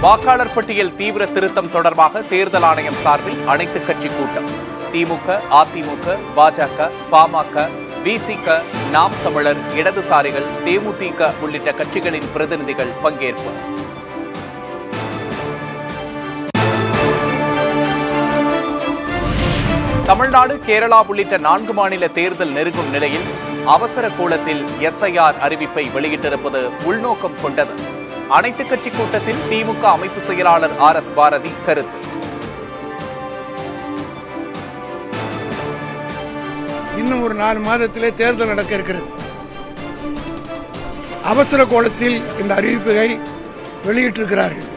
வாக்காளர் பட்டியல் தீவிர திருத்தம் தொடர்பாக தேர்தல் ஆணையம் சார்பில் அனைத்துக் கட்சி கூட்டம். திமுக, அதிமுக, பாஜக, பாமக, விசிக, நாம் தமிழர், இடதுசாரிகள், தேமுதிக உள்ளிட்ட கட்சிகளின் பிரதிநிதிகள் பங்கேற்பு. தமிழ்நாடு, கேரளா உள்ளிட்ட 4 மாநில தேர்தல் நெருங்கும் நிலையில் அவசர கோலத்தில் எஸ்ஐஆர் அறிவிப்பை வெளியிட்டிருப்பது உள்நோக்கம் கொண்டது. அனைத்துக் கட்சி கூட்டத்தில் திமுக அமைப்பு செயலாளர் RS பாரதி கருத்து. இன்னும் ஒரு 4 மாதத்திலே தேர்தல் நடக்க இருக்கிறது. அவசர கோலத்தில் இந்த அறிவிப்பை வெளியிட்டிருக்கிறார்கள்.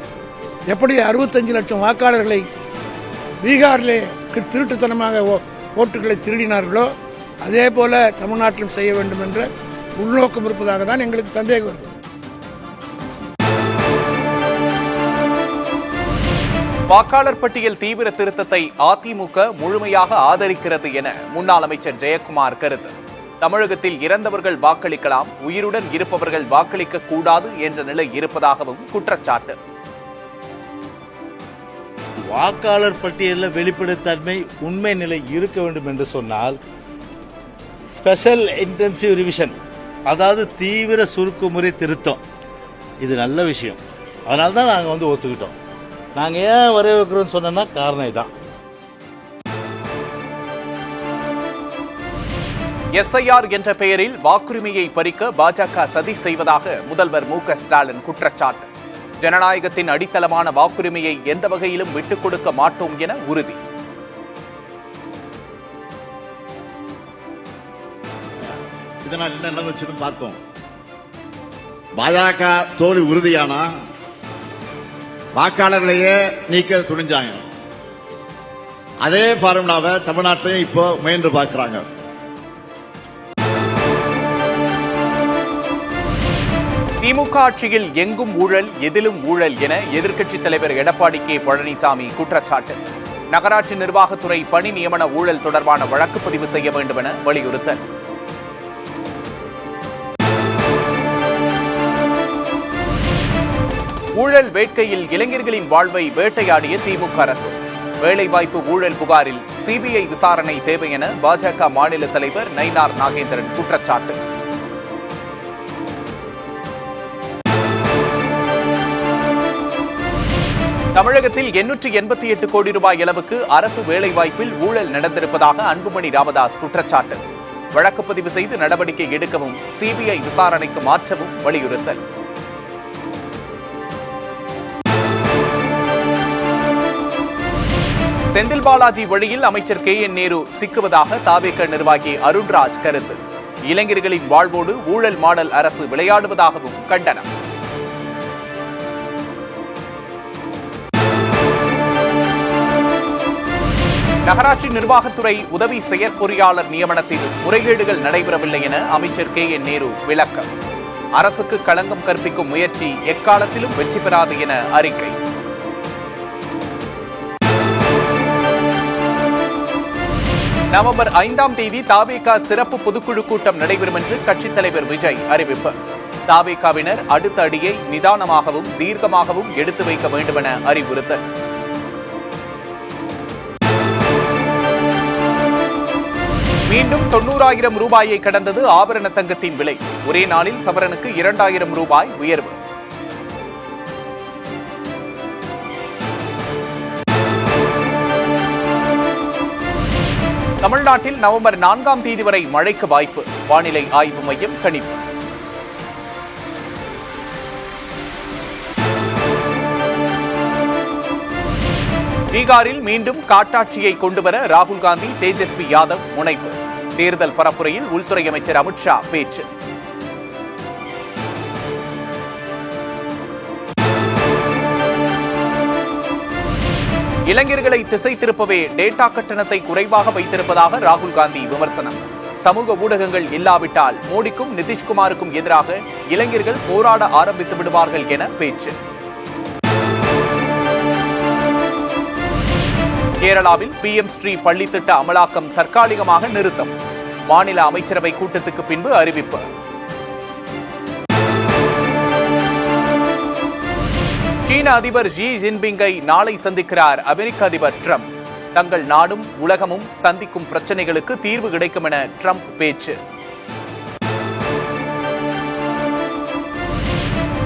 எப்படி 65 லட்சம் வாக்காளர்களை பீகாரிலே திருட்டுத்தனமாக ஓட்டுகளை திருடினார்களோ அதே போல தமிழ்நாட்டிலும் செய்ய வேண்டும் என்ற உள்நோக்கம் இருப்பதாக தான் எங்களுக்கு சந்தேகம் வருது. வாக்காளர் பட்டியல் தீவிர திருத்தத்தை அதிமுக முழுமையாக ஆதரிக்கிறது என முன்னாள் அமைச்சர் ஜெயக்குமார் கருத்து. தமிழகத்தில் இறந்தவர்கள் வாக்களிக்கலாம், உயிருடன் இருப்பவர்கள் வாக்களிக்க கூடாது என்ற நிலை இருப்பதாகவும் குற்றச்சாட்டு. வாக்காளர் பட்டியலில் வெளிப்படைத்தன்மை உண்மை நிலை இருக்க வேண்டும் என்று சொன்னால் ஸ்பெஷல் இன்டென்சிவ் ரிவிஷன், அதாவது தீவிர சுருக்குமுறை திருத்தம், இது நல்ல விஷயம். அதனால தான் நாங்கள் ஒத்துக்கிட்டோம். நாங்கள் ஏன் வரைய வைக்கிறோம்னு சொன்னோம்னா காரணம் இதுதான். எஸ்ஐஆர் என்ற பெயரில் வாக்குரிமையை பறிக்க பாஜக சதி செய்வதாக முதல்வர் MK ஸ்டாலின் குற்றச்சாட்டு. ஜனநாயகத்தின் அடித்தளமான வாக்குரிமையை எந்த வகையிலும் விட்டுக் கொடுக்க மாட்டோம் என உறுதி. இதனால் என்ன நடந்துச்சுன்னு பார்த்தோம். பாஜக தோல்வி உறுதியானா வாக்காளர்களையே நீக்க துணிஞ்சாங்க. அதே ஃபார்முலாவை தமிழ்நாட்டிலையும் இப்போ முயன்று பார்க்கிறாங்க. திமுக ஆட்சியில் எங்கும் ஊழல், எதிலும் ஊழல் என எதிர்க்கட்சித் தலைவர் எடப்பாடி K பழனிசாமி குற்றச்சாட்டு. நகராட்சி நிர்வாகத்துறை பணி நியமன ஊழல் தொடர்பான வழக்கு பதிவு செய்ய வேண்டும் என வலியுறுத்தல். ஊழல் வேட்கையில் இளைஞர்களின் வாழ்வை வேட்டையாடிய திமுக அரசு. வேலைவாய்ப்பு ஊழல் புகாரில் CBI விசாரணை தேவை என பாஜக மாநில தலைவர் நயினார் நாகேந்திரன் குற்றச்சாட்டு. தமிழகத்தில் 888 கோடி ரூபாய் அளவுக்கு அரசு வேலைவாய்ப்பில் ஊழல் நடந்திருப்பதாக அன்புமணி ராமதாஸ் குற்றச்சாட்டு. வழக்கு பதிவு செய்து நடவடிக்கை எடுக்கவும் CBI விசாரணைக்கு மாற்றவும் வலியுறுத்தல். செந்தில் பாலாஜி வழியில் அமைச்சர் KN நேரு சிக்குவதாக தாவேக நிர்வாகி அருண்ராஜ் கருத்து. இளைஞர்களின் வாழ்வோடு ஊழல் மாடல் அரசு விளையாடுவதாகவும் கண்டனம். நகராட்சி நிர்வாகத்துறை உதவி செயற்பொறியாளர் நியமனத்தில் முறைகேடுகள் நடைபெறவில்லை என அமைச்சர் KN நேரு விளக்கம். அரசுக்கு களங்கம் கற்பிக்கும் முயற்சி எக்காலத்திலும் வெற்றி பெறாது என அறிக்கை. நவம்பர் 5ஆம் தேதி தாவேகா சிறப்பு பொதுக்குழு கூட்டம் நடைபெறும் என்று கட்சித் தலைவர் விஜய் அறிவிப்பு. தாவேகாவினர் அடுத்த அடியை நிதானமாகவும் தீர்க்கமாகவும் எடுத்து வைக்க வேண்டும் என அறிவுறுத்தல். மீண்டும் 90,000 ரூபாயை கடந்தது ஆபரண தங்கத்தின் விலை. ஒரே நாளில் சவரனுக்கு 2,000 ரூபாய் உயர்வு. தமிழ்நாட்டில் நவம்பர் 4ஆம் தேதி வரை மழைக்கு வாய்ப்பு. வானிலை ஆய்வு மையம் கணிப்பு. பீகாரில் மீண்டும் காட்டாட்சியை கொண்டுவர ராகுல் காந்தி, தேஜஸ்வி யாதவ் முனைப்பு. தேர்தல் பரப்புரையில் உள்துறை அமைச்சர் அமித்ஷா பேச்சு. இளைஞர்களை திசை திருப்பவே டேட்டா கட்டணத்தை குறைவாக வைத்திருப்பதாக ராகுல் காந்தி விமர்சனம். சமூக ஊடகங்கள் இல்லாவிட்டால் மோடிக்கும் நிதிஷ்குமாருக்கும் எதிராக இளைஞர்கள் போராட ஆரம்பித்து விடுவார்கள் என பேச்சு. கேரளாவில் PM ஸ்ரீ பள்ளி திட்ட அமலாக்கம் தற்காலிகமாக நிறுத்தம். மாநில அமைச்சரவை கூட்டத்துக்கு பின்பு அறிவிப்பு. சீன அதிபர் ஜி ஜின்பிங்கை நாளை சந்திக்கிறார் அமெரிக்க அதிபர் ட்ரம்ப். தங்கள் நாடும் உலகமும் சந்திக்கும் பிரச்சனைகளுக்கு தீர்வு கிடைக்கும் என ட்ரம்ப் பேச்சு.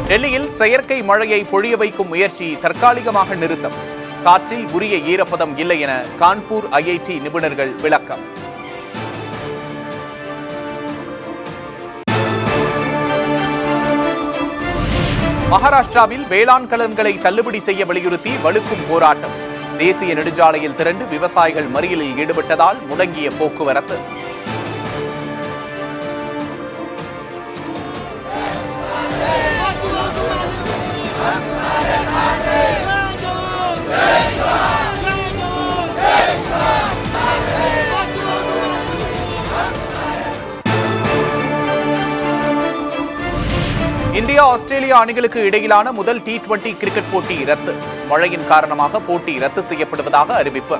டெல்லியில் செயற்கை மழையை பொழிய வைக்கும் முயற்சி தற்காலிகமாக நிறுத்தம். காற்றில் உரிய ஈரப்பதம் இல்லை என கான்பூர் ஐஐடி நிபுணர்கள் விளக்கம். மகாராஷ்டிராவில் வேளாண் கடன்களை தள்ளுபடி செய்ய வலியுறுத்தி வலுக்கும் போராட்டம். தேசிய நெடுஞ்சாலையில் திரண்டு விவசாயிகள் மறியலில் ஈடுபட்டதால் முடங்கிய போக்குவரத்து. இந்தியா ஆஸ்திரேலியா அணிகளுக்கு இடையிலான முதல் T20 கிரிக்கெட் போட்டி ரத்து. மழையின் காரணமாக போட்டி ரத்து செய்யப்படுவதாக அறிவிப்பு.